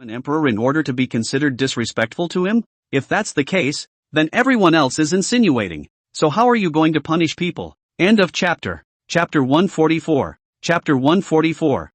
an emperor in order to be considered disrespectful to him? If that's the case, then everyone else is insinuating. So how are you going to punish people? End of chapter. Chapter 144. Chapter 144.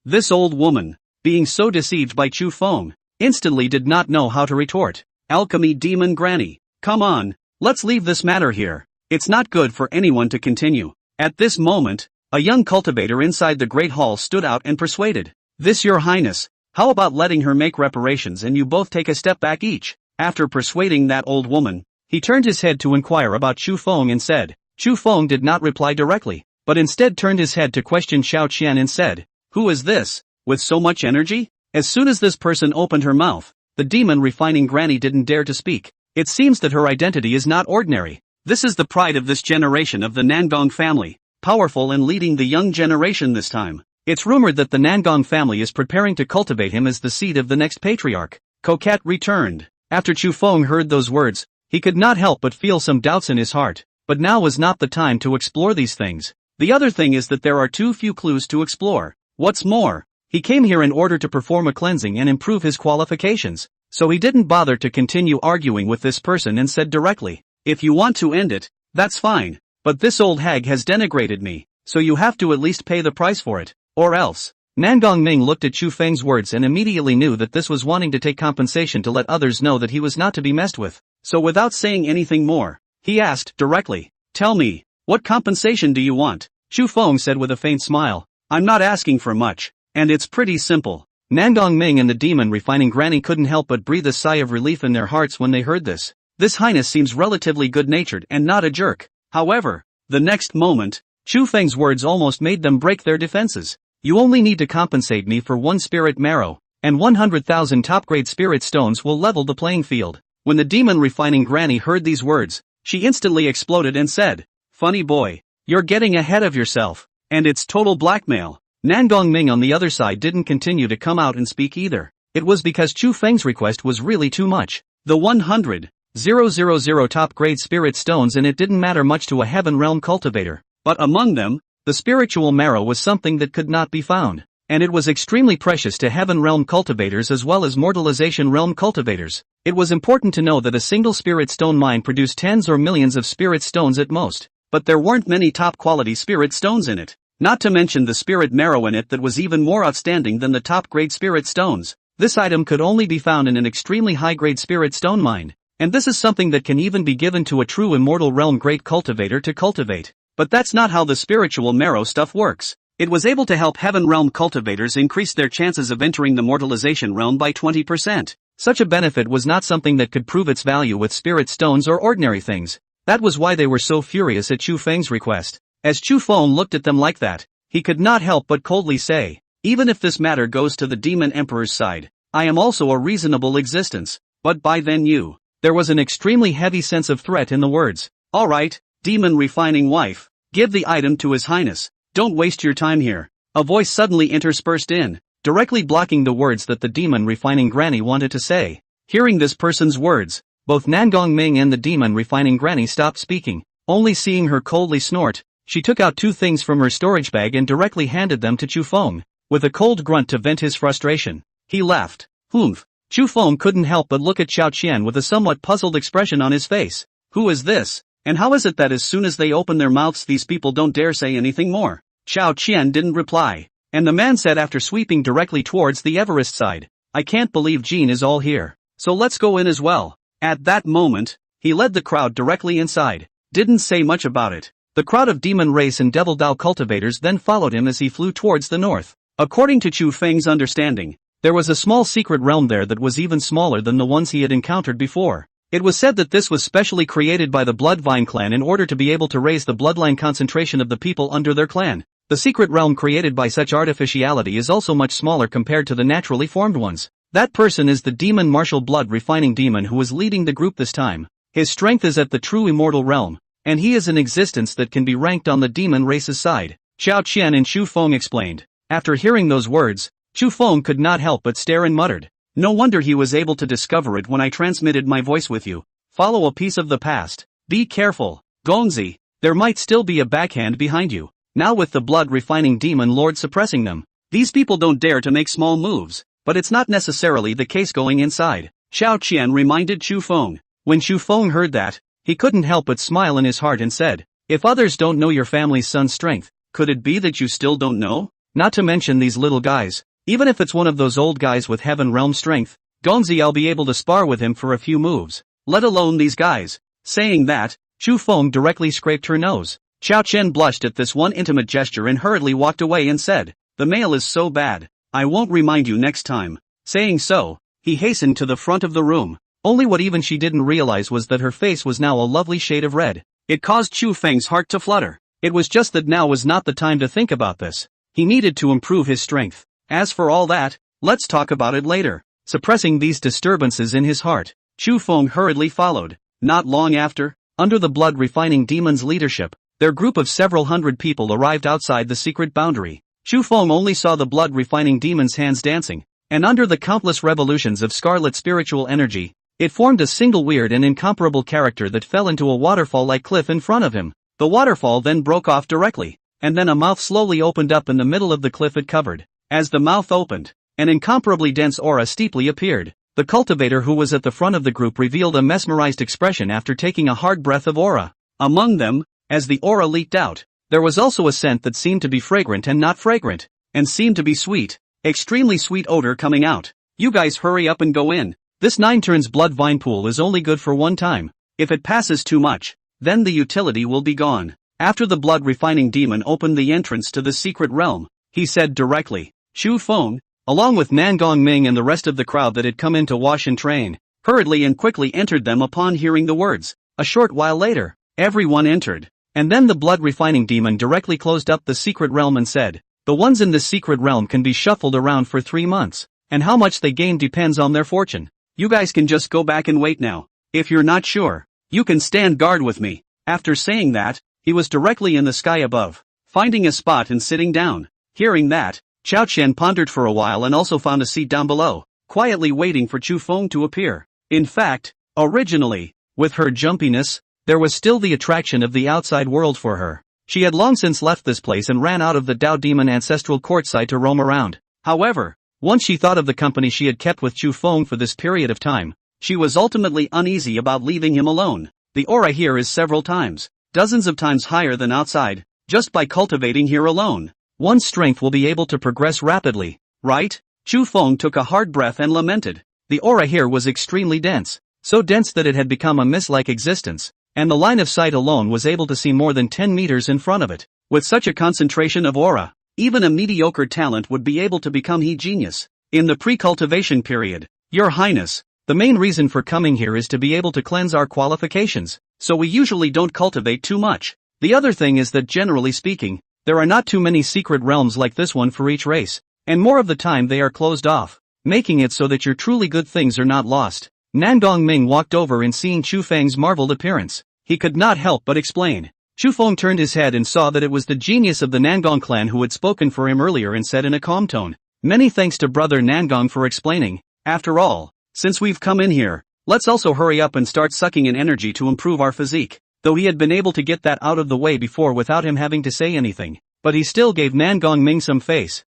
This old woman, being so deceived by Chu Feng, instantly did not know how to retort. Alchemy demon granny, come on, let's leave this matter here. It's not good for anyone to continue. At this moment, a young cultivator inside the Great Hall stood out and persuaded. This, your highness, how about letting her make reparations and you both take a step back each? After persuading that old woman, he turned his head to inquire about Chu Feng and said. Chu Feng did not reply directly, but instead turned his head to question Xiao Qian and said, who is this, with so much energy? As soon as this person opened her mouth, the demon refining granny didn't dare to speak. It seems that her identity is not ordinary. This is the pride of this generation of the Nangong family, powerful and leading the young generation this time. It's rumored that the Nangong family is preparing to cultivate him as the seed of the next patriarch. Coquette returned. After Chu Feng heard those words, he could not help but feel some doubts in his heart, but now was not the time to explore these things. The other thing is that there are too few clues to explore. What's more, he came here in order to perform a cleansing and improve his qualifications, so he didn't bother to continue arguing with this person and said directly, if you want to end it, that's fine, but this old hag has denigrated me, so you have to at least pay the price for it, or else. Nangong Ming looked at Chu Feng's words and immediately knew that this was wanting to take compensation to let others know that he was not to be messed with, so without saying anything more, he asked directly, tell me, what compensation do you want? Chu Feng said with a faint smile, I'm not asking for much, and it's pretty simple. Nangong Ming and the demon refining granny couldn't help but breathe a sigh of relief in their hearts when they heard this. This highness seems relatively good-natured and not a jerk. However, the next moment, Chu Feng's words almost made them break their defenses. You only need to compensate me for 1 spirit marrow, and 100,000 top-grade spirit stones will level the playing field. When the demon refining granny heard these words, she instantly exploded and said, funny boy, you're getting ahead of yourself, and it's total blackmail. Nangong Ming on the other side didn't continue to come out and speak either. It was because Chu Feng's request was really too much. The 100,000 top-grade spirit stones, and it didn't matter much to a Heaven Realm cultivator, but among them, the spiritual marrow was something that could not be found, and it was extremely precious to Heaven Realm cultivators as well as Mortalization Realm cultivators. It was important to know that a single spirit stone mine produced tens or millions of spirit stones at most, but there weren't many top-quality spirit stones in it, not to mention the spirit marrow in it that was even more outstanding than the top-grade spirit stones. This item could only be found in an extremely high-grade spirit stone mine, and this is something that can even be given to a true Immortal Realm great cultivator to cultivate. But that's not how the spiritual marrow stuff works. It was able to help Heaven Realm cultivators increase their chances of entering the Mortalization Realm by 20%. Such a benefit was not something that could prove its value with spirit stones or ordinary things. That was why they were so furious at Chu Feng's request. As Chu Feng looked at them like that, he could not help but coldly say, even if this matter goes to the Demon Emperor's side, I am also a reasonable existence, but by then you. There was an extremely heavy sense of threat in the words. Alright, Demon Refining Wife, give the item to His Highness, don't waste your time here. A voice suddenly interspersed in, directly blocking the words that the Demon Refining Granny wanted to say. Hearing this person's words, both Nangong Ming and the Demon Refining Granny stopped speaking. Only seeing her coldly snort, she took out 2 things from her storage bag and directly handed them to Chu Feng. With a cold grunt to vent his frustration, he laughed. Humph. Chu Feng couldn't help but look at Xiao Qian with a somewhat puzzled expression on his face. Who is this? And how is it that as soon as they open their mouths these people don't dare say anything more? Xiao Qian didn't reply, and the man said after sweeping directly towards the Everest side, I can't believe Jean is all here, so let's go in as well. At that moment, he led the crowd directly inside, didn't say much about it. The crowd of demon race and devil Dao cultivators then followed him as he flew towards the north. According to Chu Feng's understanding, there was a small secret realm there that was even smaller than the ones he had encountered before. It was said that this was specially created by the Bloodvine clan in order to be able to raise the bloodline concentration of the people under their clan. The secret realm created by such artificiality is also much smaller compared to the naturally formed ones. That person is the demon martial blood refining demon who is leading the group this time. His strength is at the true immortal realm, and he is an existence that can be ranked on the demon race's side. Xiao Qian and Chu Feng explained. After hearing those words, Chu Feng could not help but stare and muttered. No wonder he was able to discover it when I transmitted my voice with you. Follow a piece of the past. Be careful, Gongzi, there might still be a backhand behind you. Now with the blood refining demon lord suppressing them, these people don't dare to make small moves, but but it's not necessarily the case going inside, Xiao Qian reminded Chu Feng. When Chu Feng heard that, he couldn't help but smile in his heart and said, if others don't know your family's son's strength, could it be that you still don't know? Not to mention these little guys. Even if it's one of those old guys with heaven realm strength, Gongzi, I'll be able to spar with him for a few moves. Let alone these guys. Saying that, Chu Feng directly scraped her nose. Xiao Qian blushed at this one intimate gesture and hurriedly walked away and said, the mail is so bad. I won't remind you next time. Saying so, he hastened to the front of the room. Only what even she didn't realize was that her face was now a lovely shade of red. It caused Chu Feng's heart to flutter. It was just that now was not the time to think about this. He needed to improve his strength. As for all that, let's talk about it later. Suppressing these disturbances in his heart, Chu Feng hurriedly followed. Not long after, under the blood-refining demon's leadership, their group of several hundred people arrived outside the secret boundary. Chu Feng only saw the blood-refining demon's hands dancing, and under the countless revolutions of scarlet spiritual energy, it formed a single weird and incomparable character that fell into a waterfall-like cliff in front of him. The waterfall then broke off directly, and then a mouth slowly opened up in the middle of the cliff it covered. As the mouth opened, an incomparably dense aura steeply appeared. The cultivator who was at the front of the group revealed a mesmerized expression after taking a hard breath of aura. Among them, as the aura leaked out, there was also a scent that seemed to be fragrant and not fragrant, and seemed to be sweet. Extremely sweet odor coming out. You guys hurry up and go in. This 9 turns blood vine pool is only good for one time. If it passes too much, then the utility will be gone. After the blood refining demon opened the entrance to the secret realm, he said directly. Chu Feng, along with Nangong Ming and the rest of the crowd that had come in to wash and train, hurriedly and quickly entered them upon hearing the words. A short while later, everyone entered, and then the blood refining demon directly closed up the secret realm and said, the ones in this secret realm can be shuffled around for 3 months, and how much they gain depends on their fortune. You guys can just go back and wait now. If you're not sure, you can stand guard with me. After saying that, he was directly in the sky above, finding a spot and sitting down. Hearing that, Xiao Qian pondered for a while and also found a seat down below, quietly waiting for Chu Feng to appear. In fact, originally, with her jumpiness, there was still the attraction of the outside world for her. She had long since left this place and ran out of the Dao Demon ancestral courtside to roam around. However, once she thought of the company she had kept with Chu Feng for this period of time, she was ultimately uneasy about leaving him alone. The aura here is several times, dozens of times higher than outside. Just by cultivating here alone, one's strength will be able to progress rapidly, right? Chu Feng took a hard breath and lamented. The aura here was extremely dense, so dense that it had become a mist-like existence, and the line of sight alone was able to see more than 10 meters in front of it. With such a concentration of aura, even a mediocre talent would be able to become a genius. In the pre-cultivation period, Your Highness, the main reason for coming here is to be able to cleanse our qualifications, so we usually don't cultivate too much. The other thing is that generally speaking, there are not too many secret realms like this one for each race, and more of the time they are closed off, making it so that your truly good things are not lost. Nangong Ming walked over and seeing Chu Feng's marveled appearance, he could not help but explain. Chu Feng turned his head and saw that it was the genius of the Nangong clan who had spoken for him earlier and said in a calm tone, many thanks to brother Nangong for explaining. After all, since we've come in here, let's also hurry up and start sucking in energy to improve our physique. Though he had been able to get that out of the way before without him having to say anything, but he still gave Nangong Ming some face.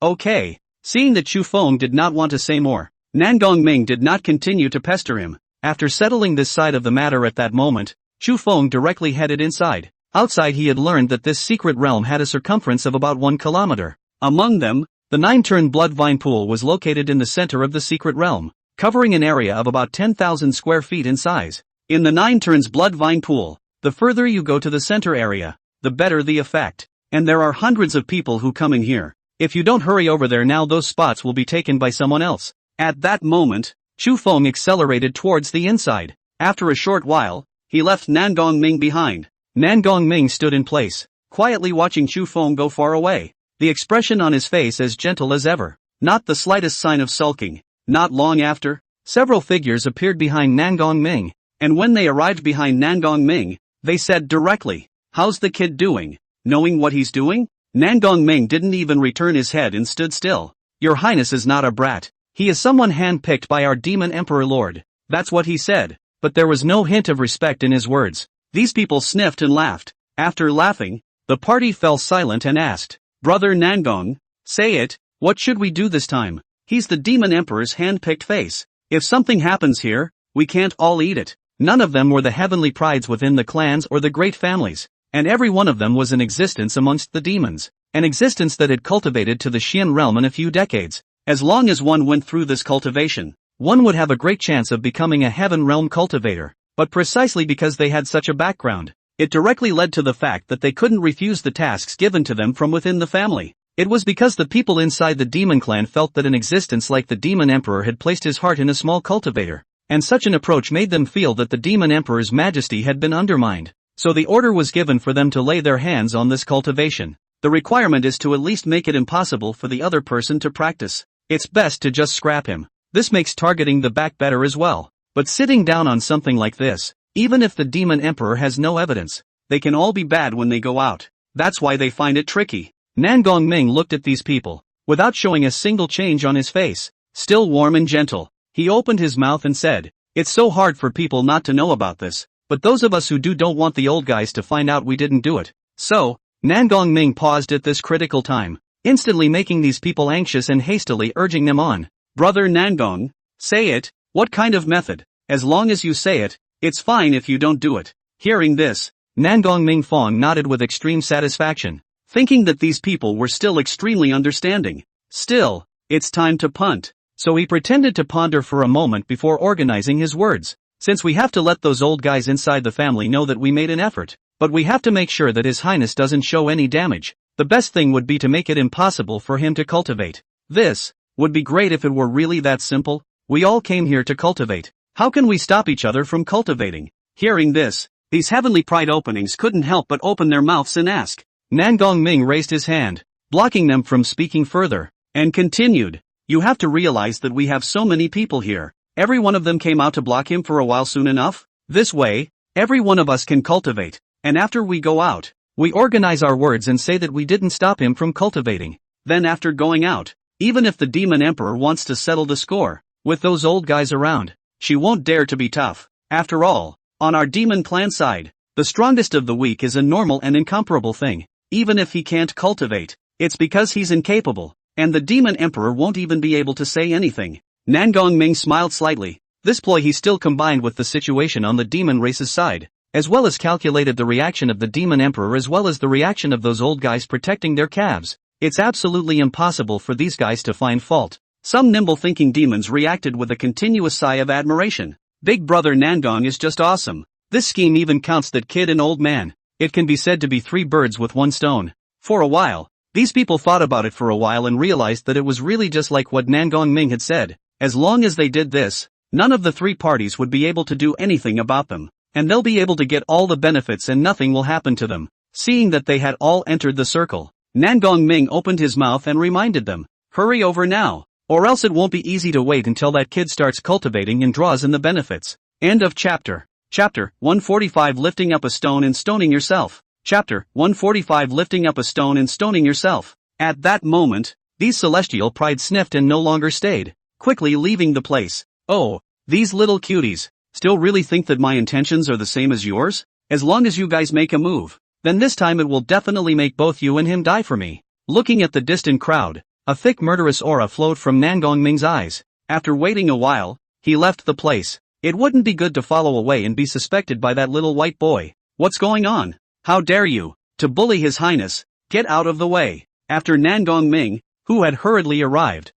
Okay. Seeing that Chu Feng did not want to say more, Nangong Ming did not continue to pester him. After settling this side of the matter at that moment, Chu Feng directly headed inside. Outside he had learned that this secret realm had a circumference of about 1 kilometer. Among them, the 9-turn blood vine pool was located in the center of the secret realm, covering an area of about 10,000 square feet in size. In the 9 turns blood vine pool, the further you go to the center area, the better the effect. And there are hundreds of people who come in here. If you don't hurry over there now, those spots will be taken by someone else. At that moment, Chu Feng accelerated towards the inside. After a short while, he left Nangong Ming behind. Nangong Ming stood in place, quietly watching Chu Feng go far away, the expression on his face as gentle as ever, not the slightest sign of sulking. Not long after, several figures appeared behind Nangong Ming. And when they arrived behind Nangong Ming, they said directly, how's the kid doing? Knowing what he's doing? Nangong Ming didn't even return his head and stood still. Your Highness is not a brat. He is someone hand-picked by our demon emperor lord. That's what he said, but there was no hint of respect in his words. These people sniffed and laughed. After laughing, the party fell silent and asked, Brother Nangong, say it, what should we do this time? He's the demon emperor's hand-picked face. If something happens here, we can't all eat it. None of them were the heavenly prides within the clans or the great families, and every one of them was in existence amongst the demons, an existence that had cultivated to the Xian realm in a few decades. As long as one went through this cultivation, one would have a great chance of becoming a heaven realm cultivator, but precisely because they had such a background, it directly led to the fact that they couldn't refuse the tasks given to them from within the family. It was because the people inside the demon clan felt that an existence like the demon emperor had placed his heart in a small cultivator, and such an approach made them feel that the demon emperor's majesty had been undermined. So the order was given for them to lay their hands on this cultivation. The requirement is to at least make it impossible for the other person to practice. It's best to just scrap him. This makes targeting the back better as well. But sitting down on something like this, even if the demon emperor has no evidence, they can all be bad when they go out. That's why they find it tricky. Nangong Ming looked at these people, without showing a single change on his face, still warm and gentle. He opened his mouth and said, "It's so hard for people not to know about this, but those of us who do don't want the old guys to find out we didn't do it." So, Nangong Ming paused at this critical time, instantly making these people anxious and hastily urging them on. "Brother Nangong, say it. What kind of method? As long as you say it, it's fine if you don't do it." Hearing this, Nangong Ming Fong nodded with extreme satisfaction, thinking that these people were still extremely understanding. Still, it's time to punt. So he pretended to ponder for a moment before organizing his words. "Since we have to let those old guys inside the family know that we made an effort, but we have to make sure that His Highness doesn't show any damage, the best thing would be to make it impossible for him to cultivate. This would be great if it were really that simple. We all came here to cultivate. How can we stop each other from cultivating?" Hearing this, these heavenly pride openings couldn't help but open their mouths and ask. Nangong Ming raised his hand, blocking them from speaking further, and continued, "You have to realize that we have so many people here. Every one of them came out to block him for a while soon enough. This way, every one of us can cultivate, and after we go out, we organize our words and say that we didn't stop him from cultivating. Then after going out, even if the demon emperor wants to settle the score, with those old guys around, she won't dare to be tough. After all, on our demon clan side, the strongest of the weak is a normal and incomparable thing. Even if he can't cultivate, it's because he's incapable, and the demon emperor won't even be able to say anything." Nangong Ming smiled slightly. This ploy he still combined with the situation on the demon race's side, as well as calculated the reaction of the demon emperor as well as the reaction of those old guys protecting their calves. It's absolutely impossible for these guys to find fault. Some nimble-thinking demons reacted with a continuous sigh of admiration. "Big brother Nangong is just awesome. This scheme even counts that kid and old man. It can be said to be 3 birds with 1 stone." For a while, these people thought about it for a while and realized that it was really just like what Nangong Ming had said. As long as they did this, none of the 3 parties would be able to do anything about them, and they'll be able to get all the benefits and nothing will happen to them. Seeing that they had all entered the circle, Nangong Ming opened his mouth and reminded them, "Hurry over now, or else it won't be easy to wait until that kid starts cultivating and draws in the benefits." End of chapter. Chapter 145 Lifting up a stone and stoning yourself. Chapter 145 Lifting up a stone and stoning yourself. At that moment, these celestial pride sniffed and no longer stayed, quickly leaving the place. "Oh, these little cuties, still really think that my intentions are the same as yours? As long as you guys make a move, then this time it will definitely make both you and him die for me." Looking at the distant crowd, a thick murderous aura flowed from Nangong Ming's eyes. After waiting a while, he left the place. It wouldn't be good to follow away and be suspected by that little white boy. "What's going on? How dare you, to bully His Highness? Get out of the way." After Nangong Ming, who had hurriedly arrived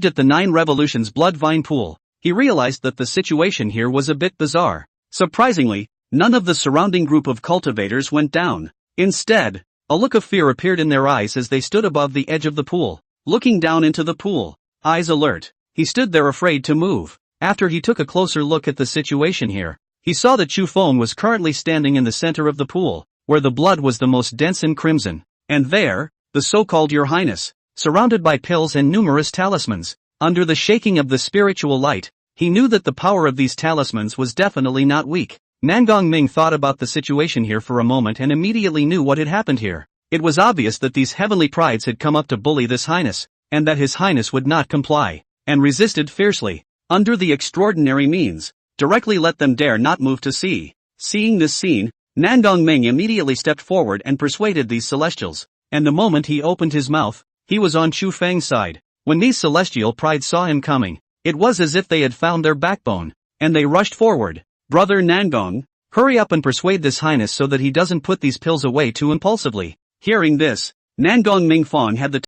at the 9 Revolutions Bloodvine pool, he realized that the situation here was a bit bizarre. Surprisingly, none of the surrounding group of cultivators went down. Instead, a look of fear appeared in their eyes as they stood above the edge of the pool, looking down into the pool, eyes alert. He stood there afraid to move. After he took a closer look at the situation here, he saw that Chu Feng was currently standing in the center of the pool, where the blood was the most dense and crimson. And there, the so-called Your Highness, surrounded by pills and numerous talismans. Under the shaking of the spiritual light, he knew that the power of these talismans was definitely not weak. Nangong Ming thought about the situation here for a moment and immediately knew what had happened here. It was obvious that these heavenly prides had come up to bully this Highness, and that His Highness would not comply, and resisted fiercely. Under the extraordinary means, directly let them dare not move to see. Seeing this scene, Nangong Ming immediately stepped forward and persuaded these celestials, and the moment he opened his mouth, he was on Chu Feng's side. When these celestial prides saw him coming, it was as if they had found their backbone, and they rushed forward. Brother Nangong, hurry up and persuade this highness so that he doesn't put these pills away too impulsively. Hearing this, Nangong Mingfong had the